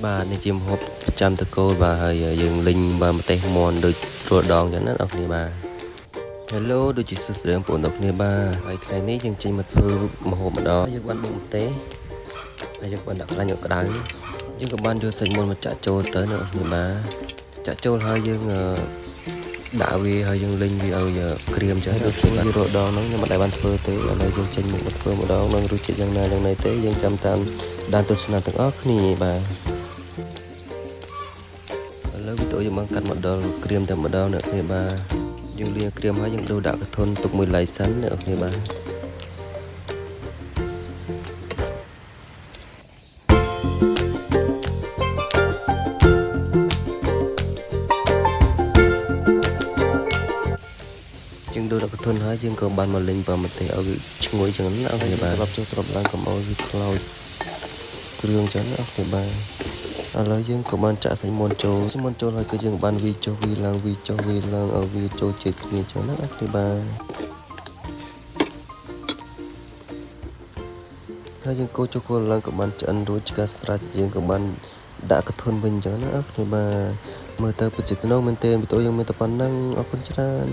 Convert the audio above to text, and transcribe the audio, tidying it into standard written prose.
បាទនេះជាម្ហូបប្រចាំតកូលបាទហើយយើងលីងបាទម្ទេសមន់ដូចរួលដងចឹងណាបងប្អូនបាទ Hello ដូចជាសួស្តីបងប្អូនទាំងគ្នាបាទហើយថ្ងៃនេះយើងចេញមកធ្វើម្ហូបម្ដងយើងបានបុកម្ទេសហើយយើងបានដាក់ខ្លាញ់ឲ្យក្តៅយើងក៏បានយកសាច់មន់មកចាក់ចូលទៅណាបងប្អូនបាទចាក់ចូលហើយយើងដាក់វាហើយយើងលីងវាឲ្យក្រៀមចឹងដូចជារួលដងហ្នឹងខ្ញុំមិនដែលបានធ្វើទេឥឡូវយើងចេញមកធ្វើម្ដងនឹងរសជាតិយ៉ាងណាយ៉ាងណីទេយើងចាំតាមដានទស្សនាទាំងអស់គ្នាបាទ ឥឡូវវីដេអូយើងបានកាត់មកដល់ក្រៀមតែម្ដងអ្នកគ្នាបាទយើងលាងក្រៀមហើយយើងដូរដាក់កធុនទុកមួយឡៃសិនអ្នកគ្នាបាទយើងដូរដាក់កធុនហើយយើងក៏បានមកលីងបើម្ទេសឲ្យវាឈ្ងុយចឹងណាអ្នកគ្នាបាទត្រឡប់ចូលត្រឡប់ឡើងកុំឲ្យវាខ្លោចគ្រឿងចឹងណាអ្នកគ្នាបាទឥឡូវយើងក៏បានចាក់សាច់មាន់ចូលហើយគឺយើងបានវាចុះវាឡើងឲ្យវាចូលជាតិគ្នាចឹងណាអ្នកគ្នាបាទហើយយើងកូរចូលគល់ឡើងក៏បានឆ្អិនរួចឆ្កាស្រេចយើងក៏បានដាក់កធុនវិញចឹងណាអ្នកគ្នាបាទមើលទៅពិតជាទំនងមែនទែនវីដេអូយើងមានតែប៉ុណ្ណឹងអរគុណច្រើន